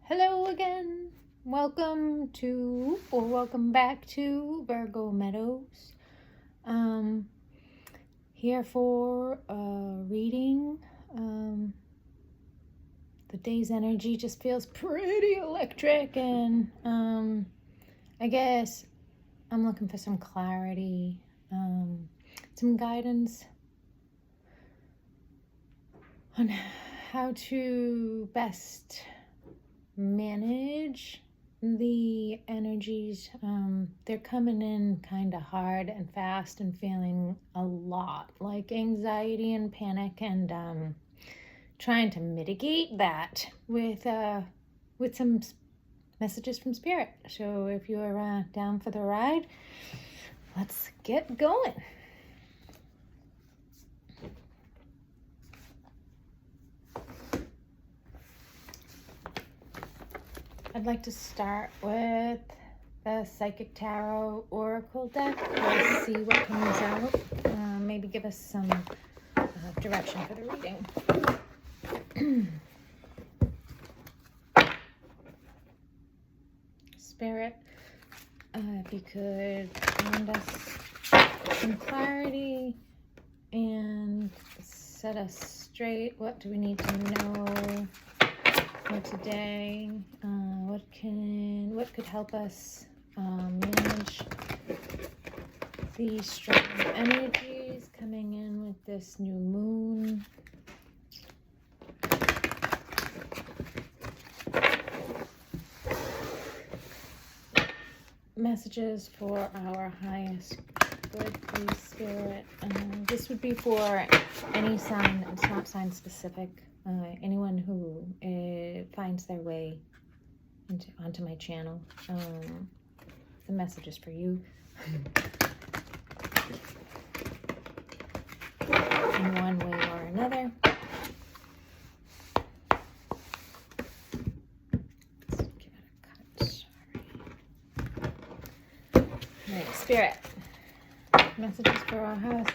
Hello again. Welcome back to Virgo Meadows. Here for a reading. The day's energy just feels pretty electric, and I guess I'm looking for some clarity, some guidance on how to best manage the energies. They're coming in kind of hard and fast and feeling a lot like anxiety and panic, and trying to mitigate that with some messages from Spirit. So if you're down for the ride, let's get going. I'd like to start with the Psychic Tarot Oracle deck. Let's see what comes out. Maybe give us some direction for the reading. Spirit, if you could find us some clarity and set us straight. What do we need to know for today? What could help us manage these strong energies coming in with this new moon? Messages for our highest good, please, Spirit. This would be for any sign. It's not sign specific. Anyone who finds their way onto my channel. The message is for you. In one way or another. Let's give it a cut. Sorry. Right, Spirit. Messages for our house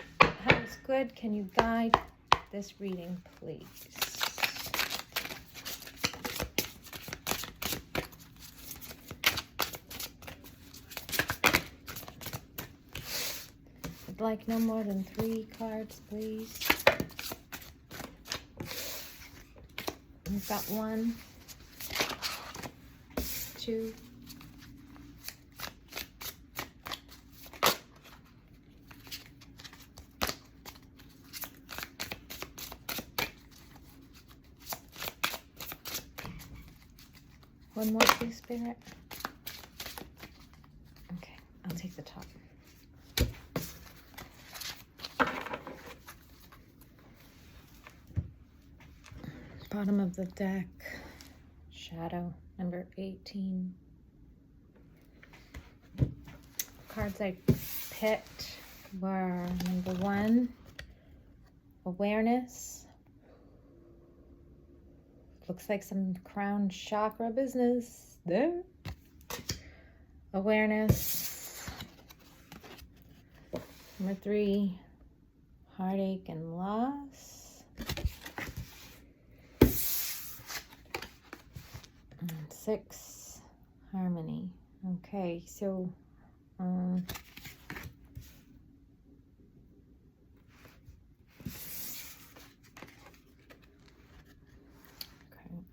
good. Can you guide this reading, please? I'd like no more than 3 cards, please. We've got 1, 2, 1 more, please, Spirit. Okay, I'll take the top. Bottom of the deck, shadow, number 18. Cards I picked were number 1, awareness. Looks like some crown chakra business there. Awareness. Number 3, heartache and loss. And 6, harmony. Okay, so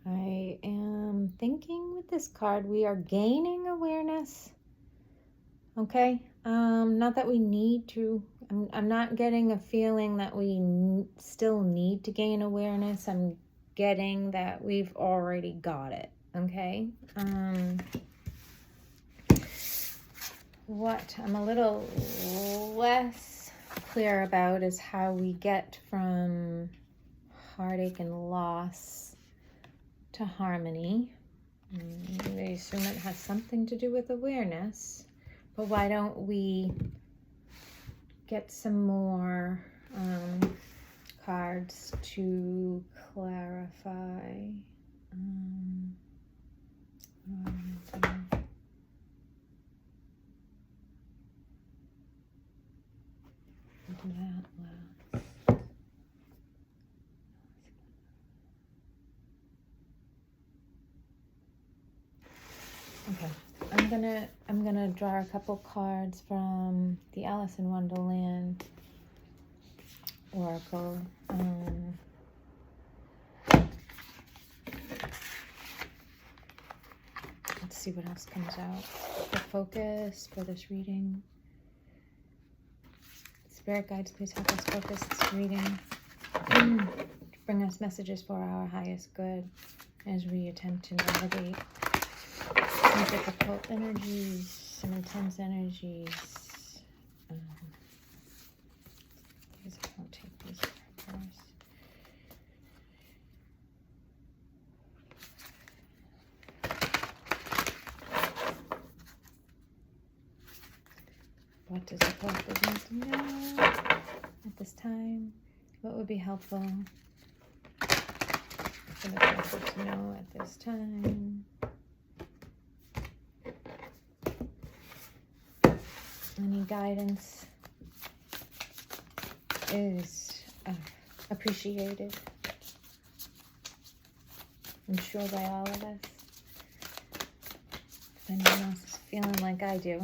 I am thinking with this card we are gaining awareness. Okay, not that we need to. I'm not getting a feeling that we still need to gain awareness. I'm getting that we've already got it. Okay. What I'm a little less clear about is how we get from heartache and loss to harmony. I assume it has something to do with awareness, but why don't we get some more cards to clarify? That last. Okay, I'm gonna draw a couple cards from the Alice in Wonderland Oracle. Let's see what else comes out. The focus for this reading. Spirit guides, please help us focus this reading. Bring us messages for our highest good as we attempt to navigate some difficult energies, some intense energies. I guess I won't take these cards. What does the collective need to know at this time? What would be helpful for the collective to know at this time? Any guidance is appreciated, I'm sure, by all of us. If anyone else is feeling like I do,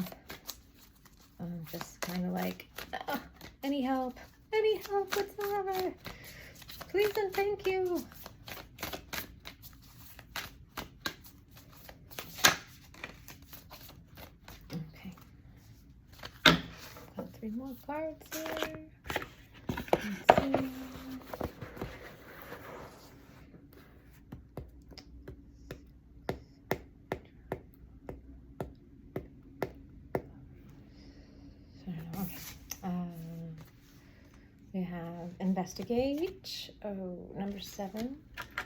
I'm just kind of like, any help whatsoever, please and thank you. Okay, got 3 more cards here. Let's see. We have investigate. Oh, number 7.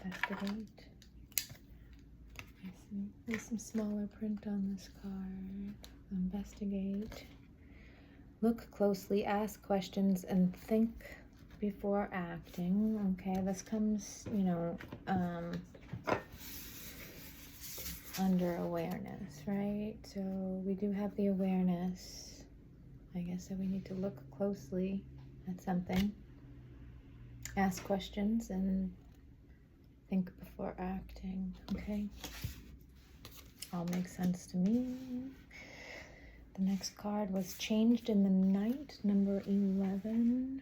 Investigate. There's some smaller print on this card. Investigate. Look closely, ask questions, and think before acting. Okay, this comes, under awareness, right? So we do have the awareness, I guess, that we need to look closely at something, ask questions, and think before acting. Okay, all makes sense to me. The next card was changed in the night, number 11.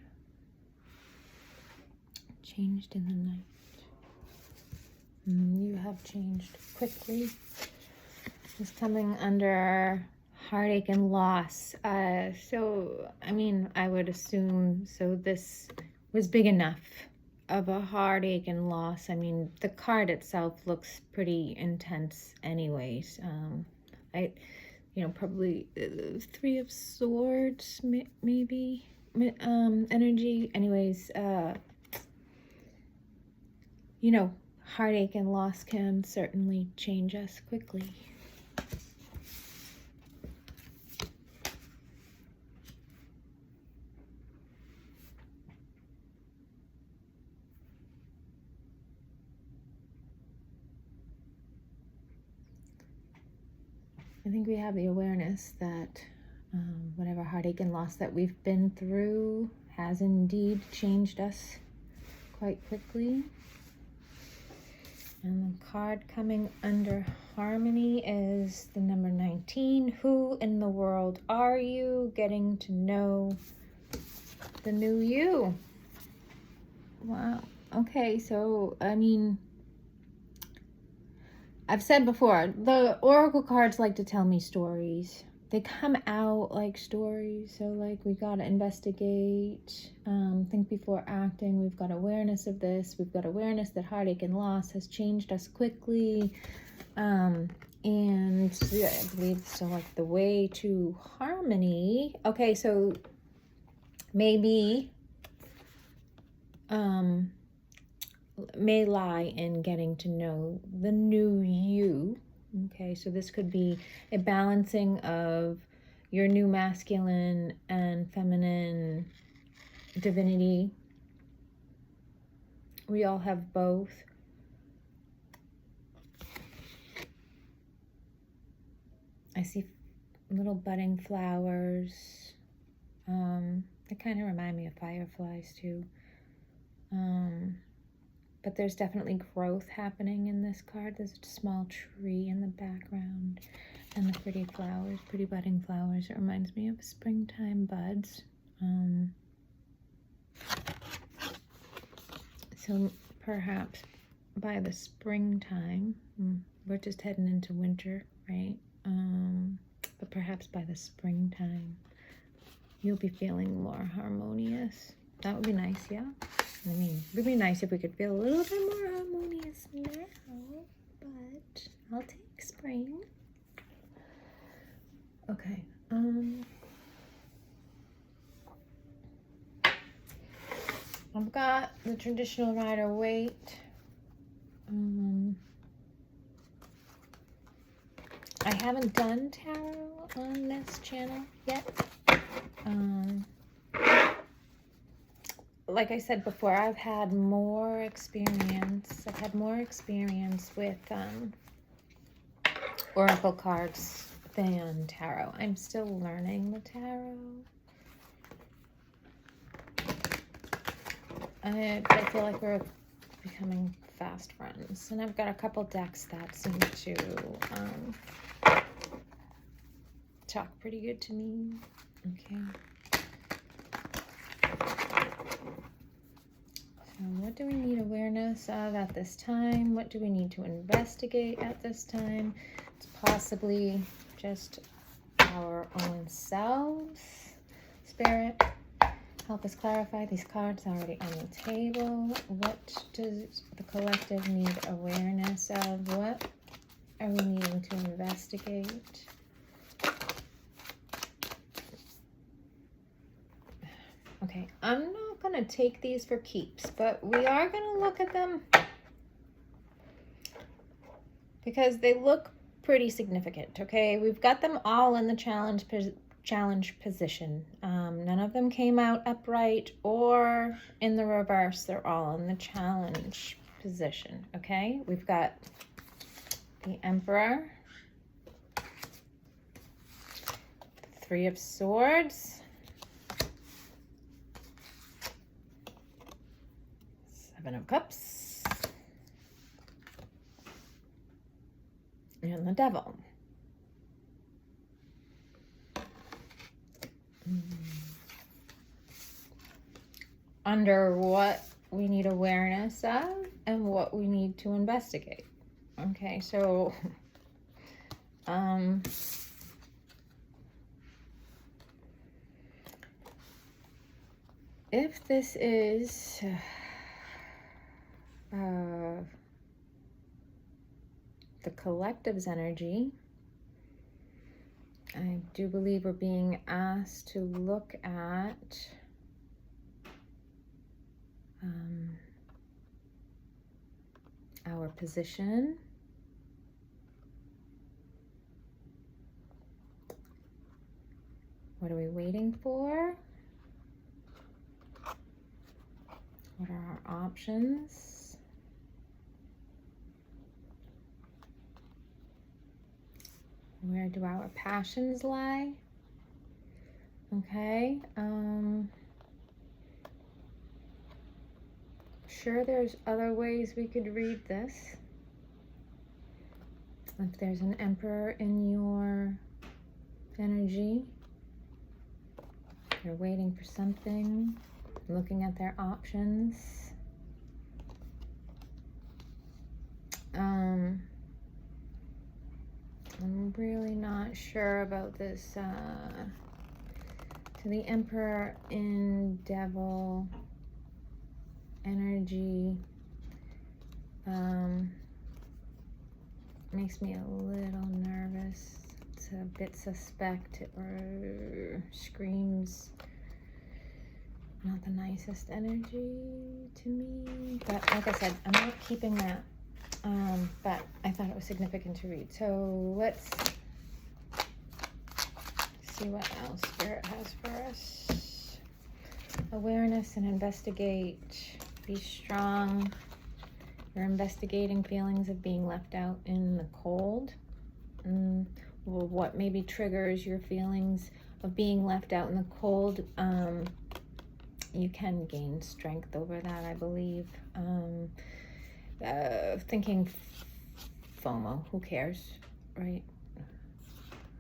Changed in the night. You have changed quickly. It's coming under heartache and loss. So, I mean, I would assume, so this was big enough of a heartache and loss. I mean, the card itself looks pretty intense anyways. Probably 3 of Swords, maybe, energy. Anyways, heartache and loss can certainly change us quickly. I think we have the awareness that whatever heartache and loss that we've been through has indeed changed us quite quickly. And the card coming under harmony is the number 19. Who in the world are you? Getting to know the new you. Wow. Okay, so, I mean, I've said before, the oracle cards like to tell me stories. They come out like stories. So, like, we got to investigate, think before acting. We've got awareness of this. We've got awareness that heartache and loss has changed us quickly. And yeah, I believe so, like, the way to harmony. Okay, so maybe may lie in getting to know the new you. Okay, so this could be a balancing of your new masculine and feminine divinity. We all have both. I see little budding flowers. They kind of remind me of fireflies too. but there's definitely growth happening in this card. There's a small tree in the background and the pretty flowers, pretty budding flowers. It reminds me of springtime buds. So perhaps by the springtime, we're just heading into winter, right? But perhaps by the springtime, you'll be feeling more harmonious. That would be nice, yeah? I mean, it would be nice if we could feel a little bit more harmonious now, but I'll take spring. Okay, I've got the traditional Rider-Waite. I haven't done tarot on this channel yet. Like I said before, I've had more experience. I've had more experience with oracle cards than tarot. I'm still learning the tarot. I feel like we're becoming fast friends. And I've got a couple decks that seem to talk pretty good to me. Okay. So what do we need awareness of at this time? What do we need to investigate at this time? It's possibly just our own selves. Spirit, help us clarify these cards already on the table. What does the collective need awareness of? What are we needing to investigate? Okay, I'm not going to take these for keeps, but we are going to look at them because they look pretty significant, okay? We've got them all in the challenge position. None of them came out upright or in the reverse. They're all in the challenge position, okay? We've got the Emperor, the Three of Swords, Seven of Cups, and the Devil. Under what we need awareness of and what we need to investigate. Okay, so if this is the collective's energy, I do believe we're being asked to look at our position, what are we waiting for, what are our options, where do our passions lie? Okay, sure there's other ways we could read this. If there's an Emperor in your energy, they're waiting for something, looking at their options. I'm really not sure about this. To the Emperor in Devil energy, makes me a little nervous. It's a bit suspect or screams not the nicest energy to me. But like I said, I'm not keeping that. But I thought it was significant to read. So let's see what else Spirit has for us. Awareness and investigate. Be strong. You're investigating feelings of being left out in the cold. What maybe triggers your feelings of being left out in the cold. You can gain strength over that, I believe. thinking FOMO. Who cares, right?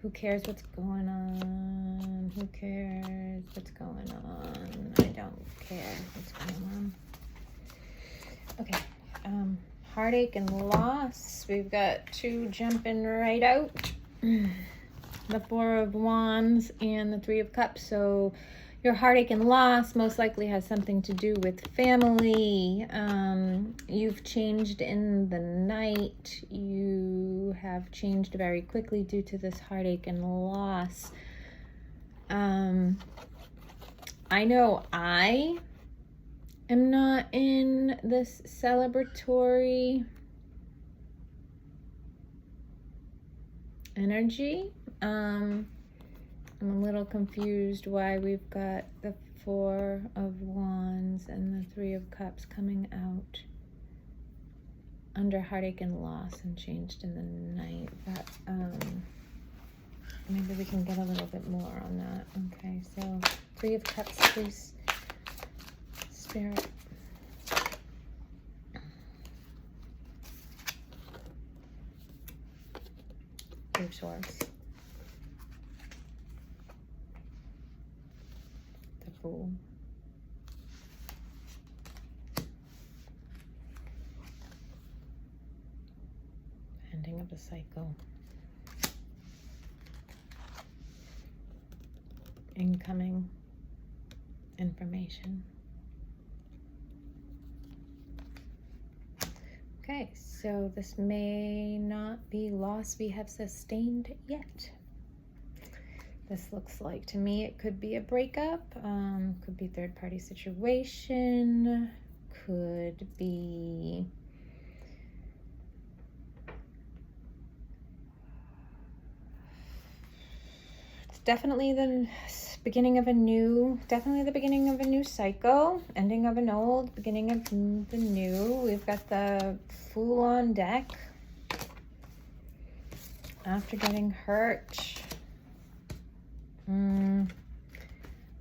Who cares what's going on? Who cares what's going on? I don't care what's going on. Okay. Heartache and loss. We've got two jumping right out. The Four of Wands and the Three of Cups. So your heartache and loss most likely has something to do with family. You've changed in the night. You have changed very quickly due to this heartache and loss. I know I am not in this celebratory energy. I'm a little confused why we've got the Four of Wands and the Three of Cups coming out under heartache and loss and changed in the night. But maybe we can get a little bit more on that. Okay, so Three of Cups, please, Spirit. Three of Swords. The Fool. Ending of a cycle. Incoming information. Okay, so this may not be loss we have sustained yet. This looks like, to me, it could be a breakup, could be third-party situation, could be it's definitely the beginning of a new, cycle, ending of an old, beginning of the new. We've got the Fool on deck. After getting hurt,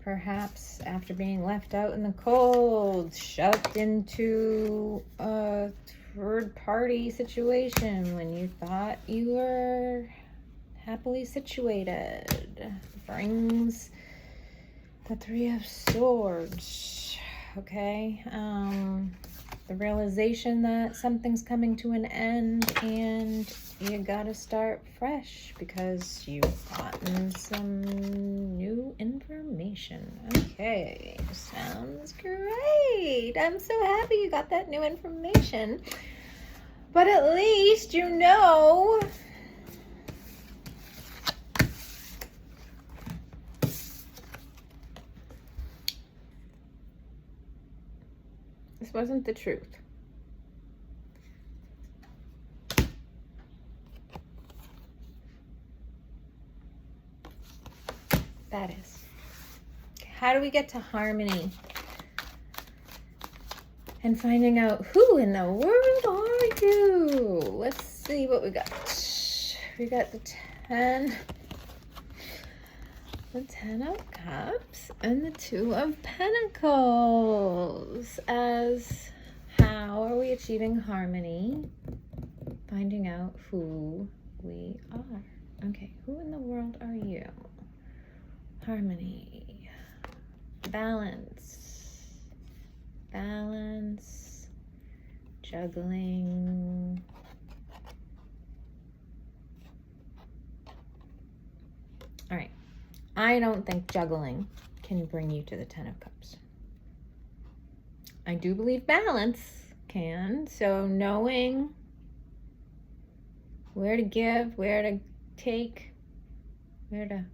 perhaps after being left out in the cold, shoved into a third-party situation when you thought you were happily situated, brings the Three of Swords. Okay, the realization that something's coming to an end and you gotta start fresh because you've gotten some new information. Okay, sounds great. I'm so happy you got that new information. But at least you know this wasn't the truth. That is. How do we get to harmony? And finding out who in the world are you? Let's see what we got. We got the 10 of Cups and the 2 of Pentacles. As how are we achieving harmony? Finding out who we are. Okay, who in the world are you? Harmony, balance, juggling. All right, I don't think juggling can bring you to the 10 of Cups. I do believe balance can, so knowing where to give, where to take, where to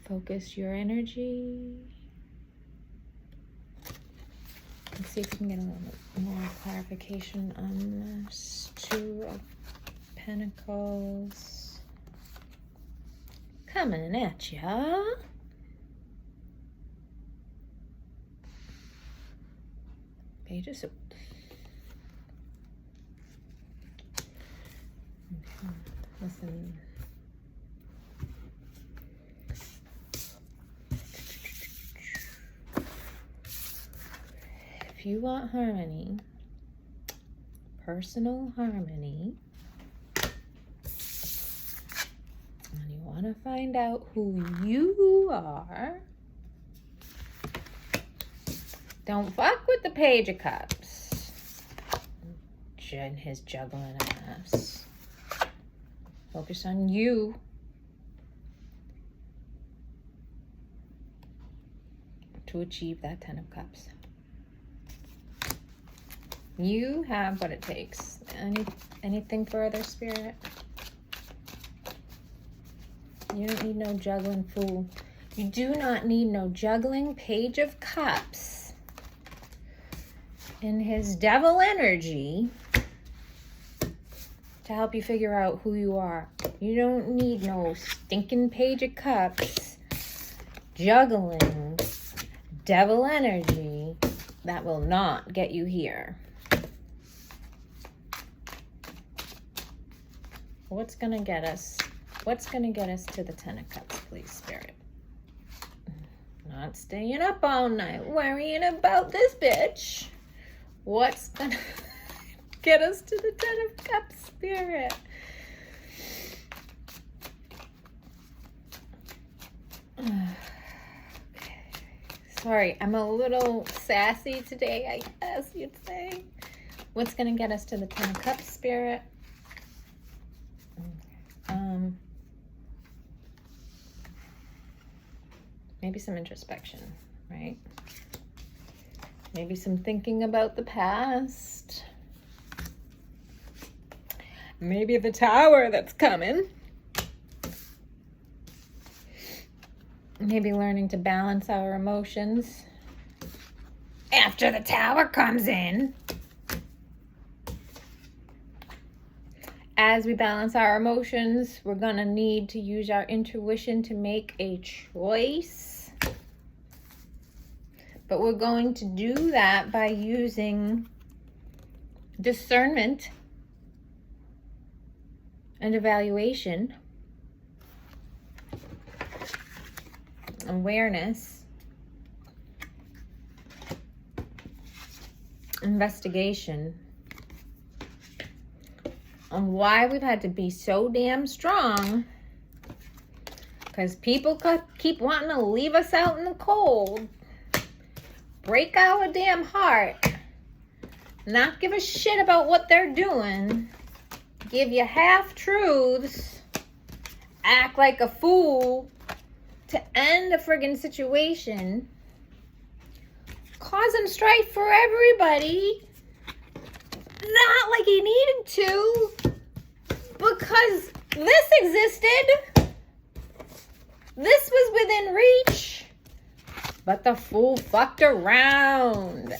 focus your energy. Let's see if we can get a little bit more clarification on this. 2 of Pentacles. Coming at ya. Page of Swords. Okay. Listen. if you want harmony, personal harmony, and you want to find out who you are, don't fuck with the Page of Cups and his juggling ass. Focus on you. To achieve that 10 of Cups. You have what it takes. Anything further, Spirit? You don't need no juggling fool. You do not need no juggling Page of Cups in his devil energy to help you figure out who you are. You don't need no stinking Page of Cups juggling devil energy that will not get you here. What's going to get us? What's going to get us to the 10 of Cups, please, Spirit? Not staying up all night worrying about this bitch. What's going to get us to the 10 of Cups, Spirit? Sorry, I'm a little sassy today, I guess you'd say. What's going to get us to the 10 of Cups, Spirit? Maybe some introspection, right? Maybe some thinking about the past. Maybe the tower that's coming. Maybe learning to balance our emotions after the tower comes in. As we balance our emotions, we're going to need to use our intuition to make a choice. But we're going to do that by using discernment and evaluation, awareness, investigation on why we've had to be so damn strong, because people keep wanting to leave us out in the cold, break our damn heart, not give a shit about what they're doing, give you half-truths, act like a fool to end a friggin' situation, causing strife for everybody, not like he needed to, because this existed, this was within reach, but the fool fucked around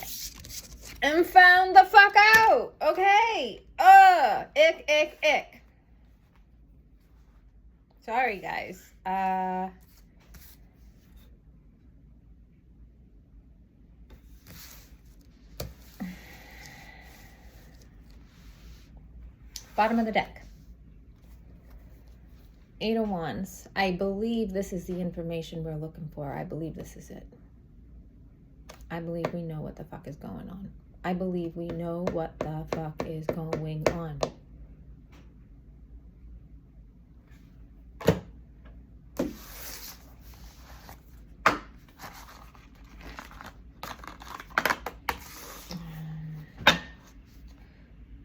and found the fuck out, okay? Ick. Sorry, guys. Bottom of the deck. 8 of Wands. I believe this is the information we're looking for. I believe this is it. I believe we know what the fuck is going on. I believe we know what the fuck is going on.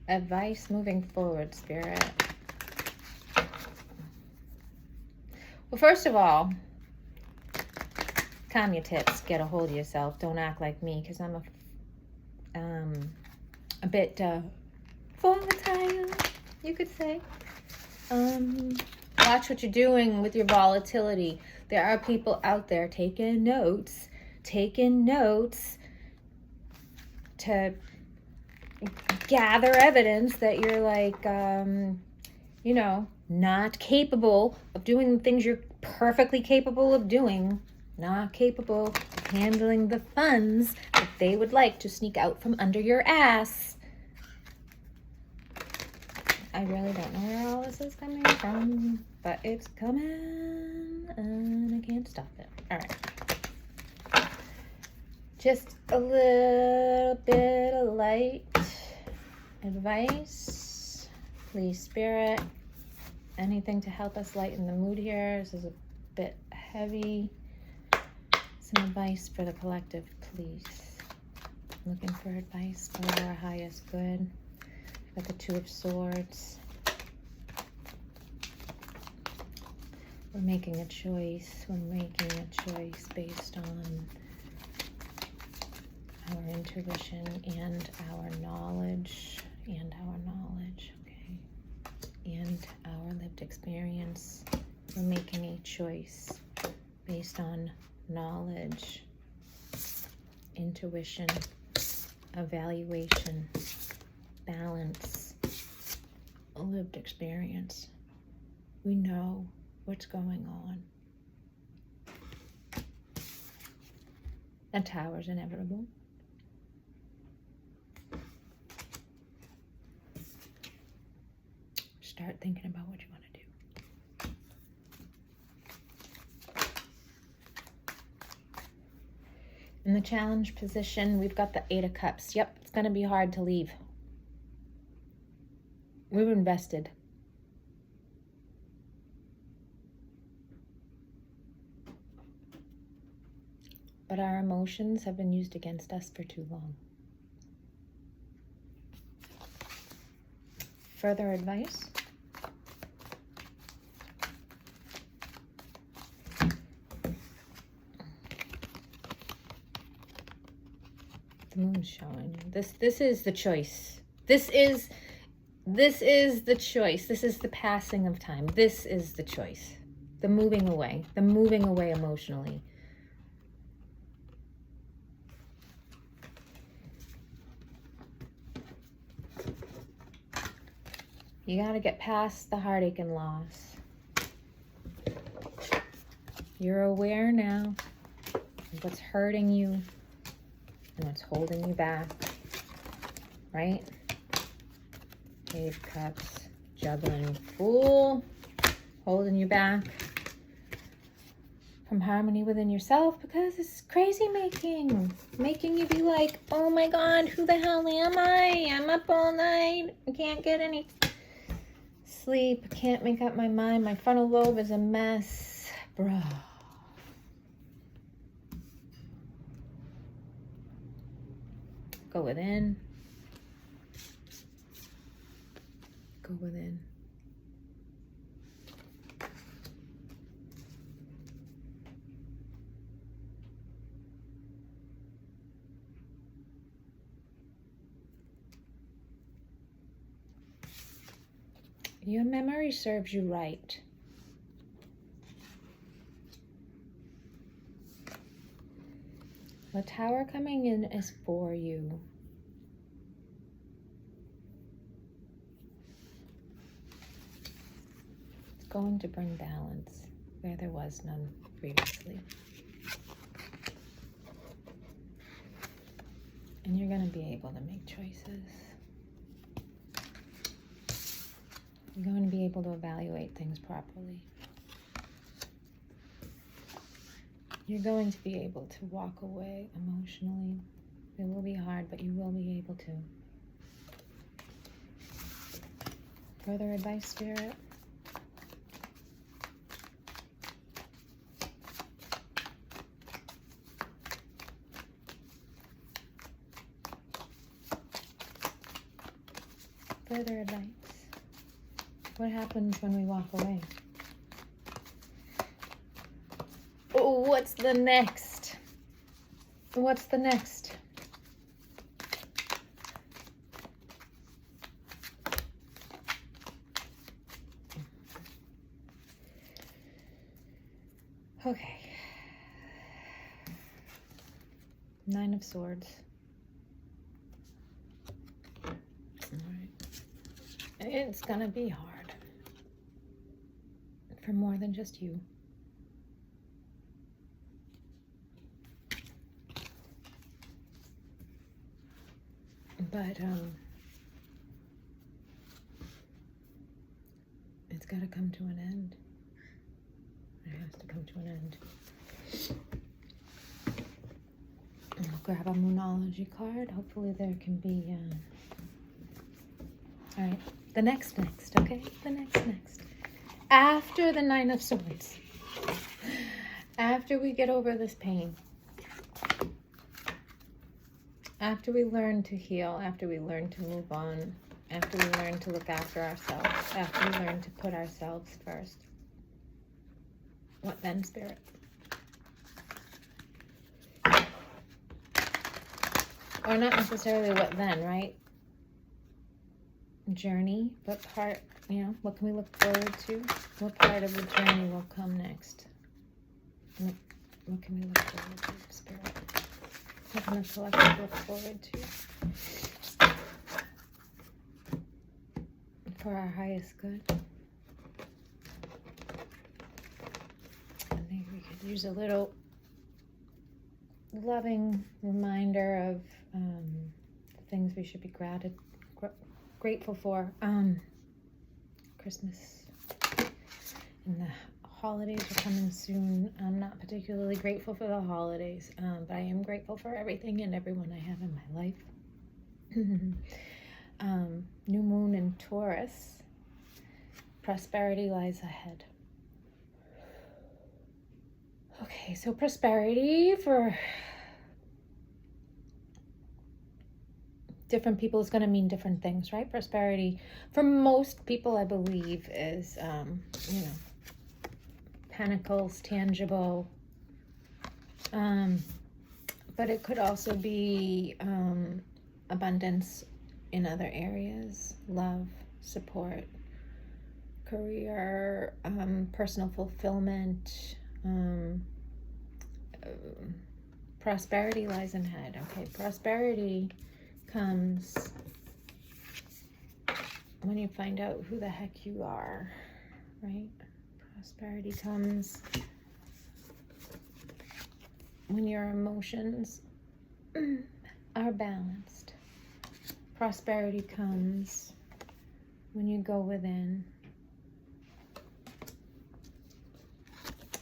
Advice moving forward, Spirit. Well, first of all, calm your tits, get a hold of yourself. Don't act like me, because I'm a bit volatile, you could say. Watch what you're doing with your volatility. There are people out there taking notes to gather evidence that you're like, not capable of doing the things you're perfectly capable of doing, not capable of handling the funds that they would like to sneak out from under your ass. I really don't know where all this is coming from, but it's coming and I can't stop it. All right. Just a little bit of light advice. Please, Spirit, anything to help us lighten the mood here. This is a bit heavy. Some advice for the collective, please. Looking for advice for our highest good. Got the Two of Swords. We're making a choice. We're making a choice based on our intuition and our knowledge, okay, and our lived experience. We're making a choice based on knowledge, intuition, evaluation, balance, a lived experience. We know what's going on. The Tower's inevitable. Start thinking about what you want to do. In the challenge position, we've got the Eight of Cups. Yep, it's going to be hard to leave. We've invested. But our emotions have been used against us for too long. Further advice? The moon's showing. This is the choice. This is the choice. This is the passing of time. This is the choice. The moving away emotionally. You got to get past the heartache and loss. You're aware now of what's hurting you and what's holding you back, right? Eight of Cups, juggling Fool, holding you back from harmony within yourself because it's crazy making you be like, oh my God, who the hell am I? I'm up all night. I can't get any sleep. I can't make up my mind. My frontal lobe is a mess. Bro. Go within. Go within. Your memory serves you right. The Tower coming in is for you. It's going to bring balance where there was none previously. And you're going to be able to make choices. You're going to be able to evaluate things properly. You're going to be able to walk away emotionally. It will be hard, but you will be able to. Further advice, Spirit? Further advice. What happens when we walk away? Oh, what's the next? What's the next? Okay. Nine of Swords. All right. It's gonna be hard for more than just you. But it's got to come to an end. It has to come to an end. grab a Moonology card. Hopefully there can be, all right, the next, okay? The next. After the Nine of Swords, after we get over this pain, after we learn to heal, after we learn to move on, after we learn to look after ourselves, after we learn to put ourselves first, what then, Spirit? Or not necessarily what then, right? Journey, what part, what can we look forward to? What part of the journey will come next? What can we look forward to, Spirit? What can the collective look forward to? For our highest good. I think we could use a little loving reminder of the things we should be grateful for. Christmas and the holidays are coming soon. I'm not particularly grateful for the holidays, but I am grateful for everything and everyone I have in my life. New moon in Taurus. Prosperity lies ahead. Okay, so prosperity for different people is going to mean different things, right? Prosperity for most people, I believe, is, pentacles, tangible. But it could also be abundance in other areas, love, support, career, personal fulfillment. Prosperity lies ahead. Okay, prosperity comes when you find out who the heck you are, right? Prosperity comes when your emotions are balanced. Prosperity comes when you go within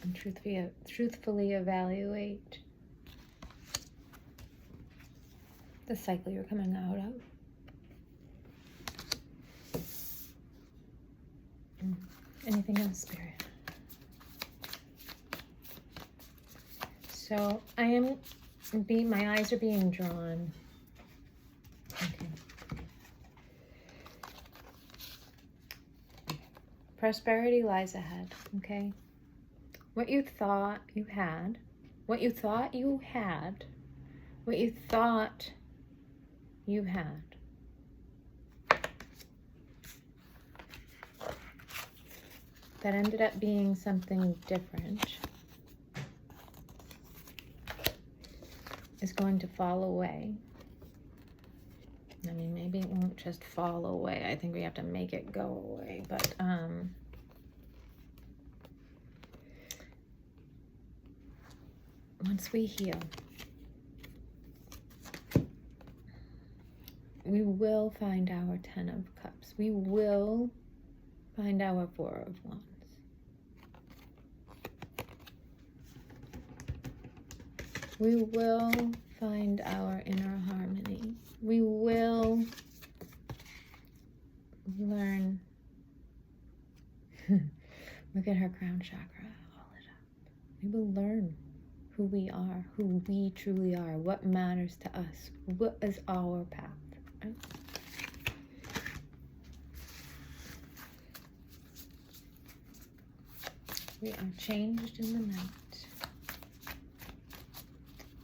and truthfully evaluate the cycle you're coming out of. Anything else, Spirit? So my eyes are being drawn. Okay. Prosperity lies ahead, okay? What you thought you had, what you thought you had, what you thought you had. That ended up being something different is going to fall away. I mean, maybe it won't just fall away. I think we have to make it go away. But once we heal, we will find our 10 of Cups. We will find our 4 of Wands. We will find our inner harmony. We will learn. Look at her crown chakra, all it up. We will learn who we are, who we truly are, what matters to us, what is our path, right? We are changed in the night.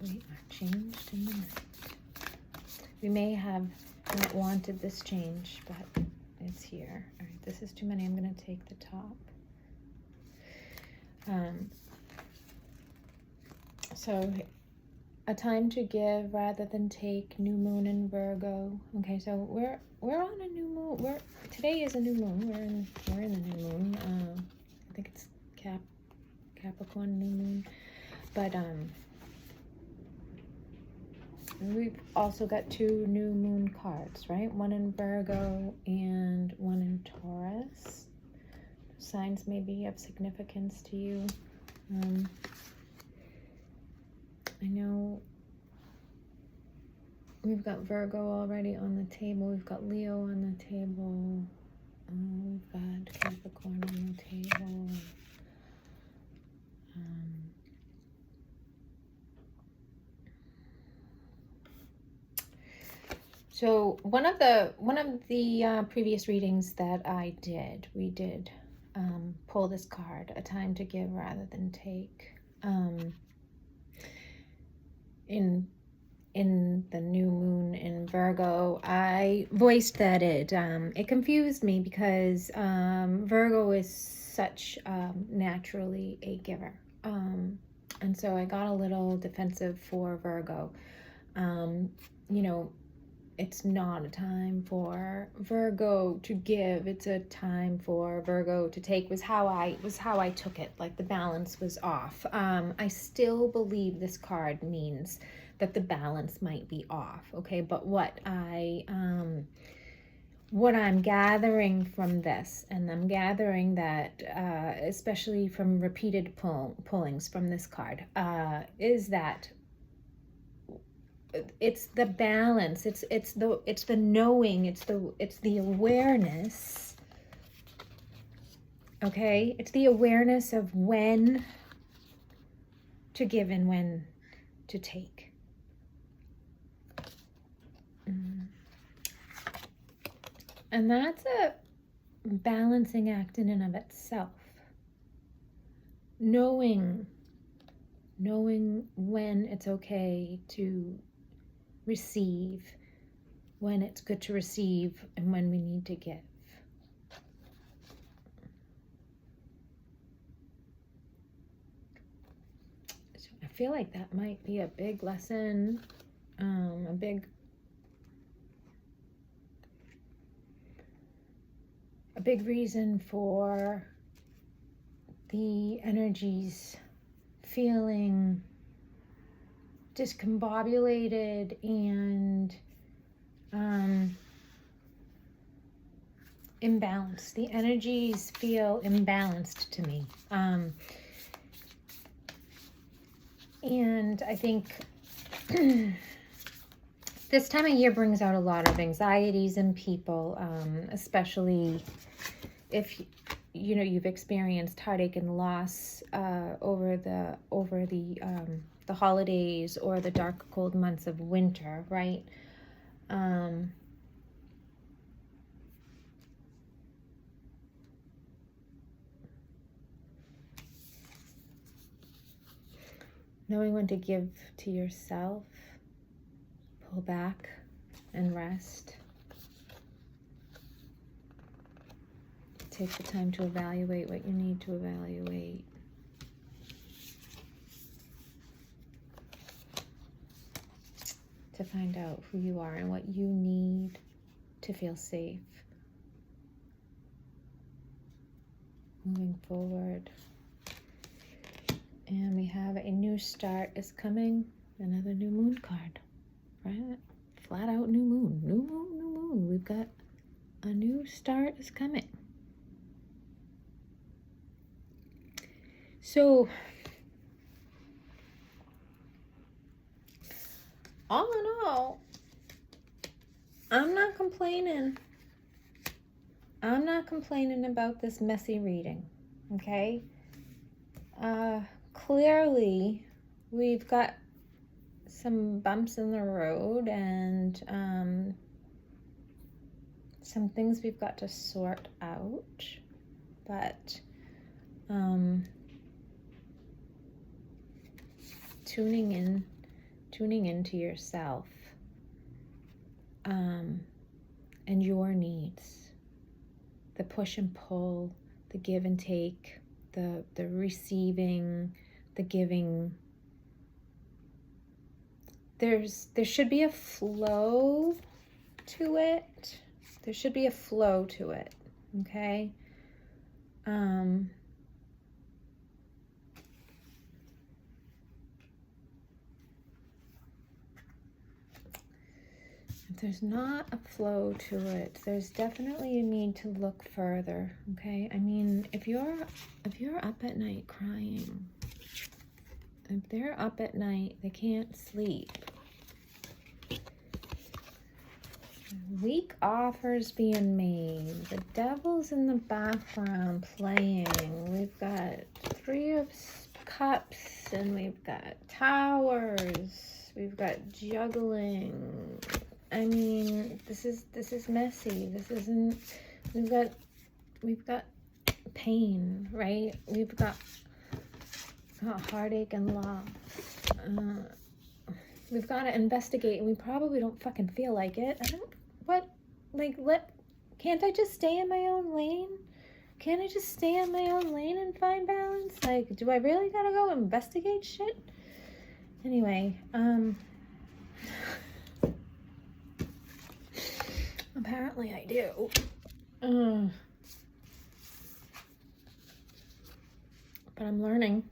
We are changed in the night. We may have not wanted this change, but it's here. All right, this is too many. I'm going to take the top. So a time to give rather than take. New moon in Virgo. Okay, so we're on a new moon. Today is a new moon. We're in the new moon. I think it's Capricorn new moon. But we've also got 2 new moon cards, right? One in Virgo and one in Taurus. Signs may be of significance to you. I know We've got Virgo already on the table. We've got Leo on the table. We've got Capricorn on the table. So one of the previous readings that I did, we did pull this card, a time to give rather than take. In the new moon in Virgo, I voiced that it confused me because Virgo is such naturally a giver, and so I got a little defensive for Virgo. You know, it's not a time for Virgo to give. It's a time for Virgo to take. Was how I took it. Like the balance was off. I still believe this card means that the balance might be off. Okay, but what I'm gathering from this, and I'm gathering that, especially from repeated pullings from this card, is that it's the balance, it's the knowing, it's the awareness. Okay, it's the awareness of when to give and when to take. And that's a balancing act in and of itself. Knowing when it's okay to receive, when it's good to receive, and when we need to give. So I feel like that might be a big lesson, a big reason for the energies feeling discombobulated and imbalanced. The energies feel imbalanced to me. And I think this time of year brings out a lot of anxieties in people, especially if you've experienced heartache and loss over the holidays or the dark, cold months of winter, right? Knowing when to give to yourself, pull back and rest. Take the time to evaluate what you need to evaluate. To find out who you are and what you need to feel safe. Moving forward. And we have a new start is coming. Another new moon card. Right? Flat out new moon. New moon, new moon. We've got a new start is coming. So, all in all, I'm not complaining. I'm not complaining about this messy reading, okay? Clearly, we've got some bumps in the road and some things we've got to sort out, but tuning into yourself and your needs, the push and pull, the give and take, the receiving, the giving. There should be a flow to it. There should be a flow to it, okay? If there's not a flow to it, there's definitely a need to look further, okay? I mean, if you're up at night crying, if they're up at night, they can't sleep, Weak offers being made. The devil's in the background playing. We've got 3 of Cups, and we've got Towers. We've got juggling. I mean, this is messy. This isn't. We've got pain, right? We've got heartache and loss. We've got to investigate, and we probably don't fucking feel like it. Can't I just stay in my own lane? Can't I just stay in my own lane and find balance? Like, do I really gotta go investigate shit? Anyway, apparently I do. But I'm learning.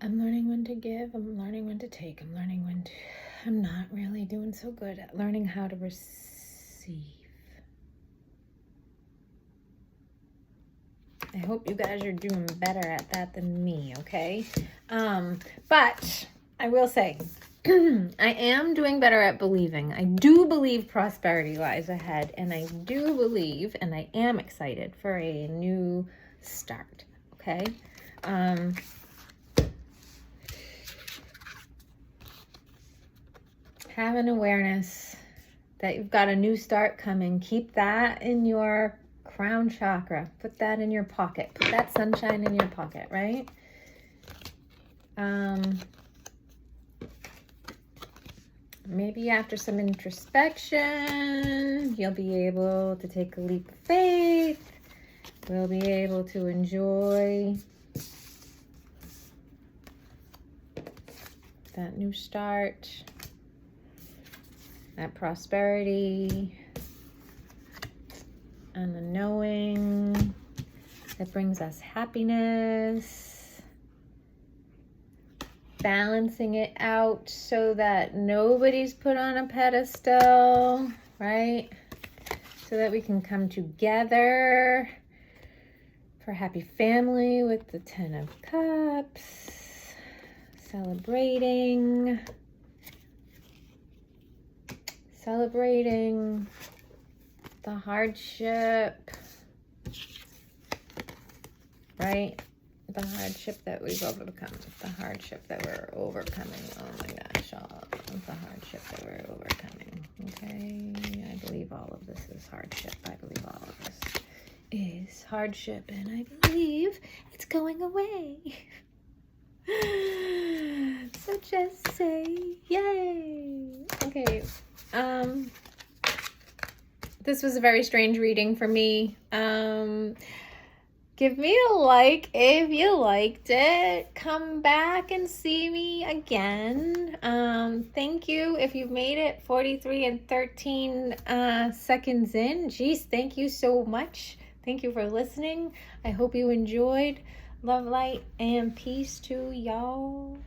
I'm learning when to give. I'm learning when to take. I'm learning when to... I'm not really doing so good at learning how to receive. I hope you guys are doing better at that than me, okay? But I will say, I am doing better at believing. I do believe prosperity lies ahead, and I do believe, and I am excited for a new start, okay? Have an awareness that you've got a new start coming. Keep that in your crown chakra. Put that in your pocket. Put that sunshine in your pocket, right? Maybe after some introspection, you'll be able to take a leap of faith. We'll be able to enjoy that new start, that prosperity, and the knowing that brings us happiness, balancing it out so that nobody's put on a pedestal, right? So that we can come together for happy family with the 10 of Cups, celebrating the hardship, right? The hardship that we've overcome, the hardship that we're overcoming. Oh my gosh, all the hardship that we're overcoming, okay? I believe all of this is hardship. I believe all of this is hardship, and I believe it's going away. So just say yay. Okay. This was a very strange reading for me. Give me a like if you liked it. Come back and see me again. Thank you if you've made it 43 and 13 seconds in. Jeez, thank you so much. Thank you for listening. I hope you enjoyed. Love, light, and peace to y'all.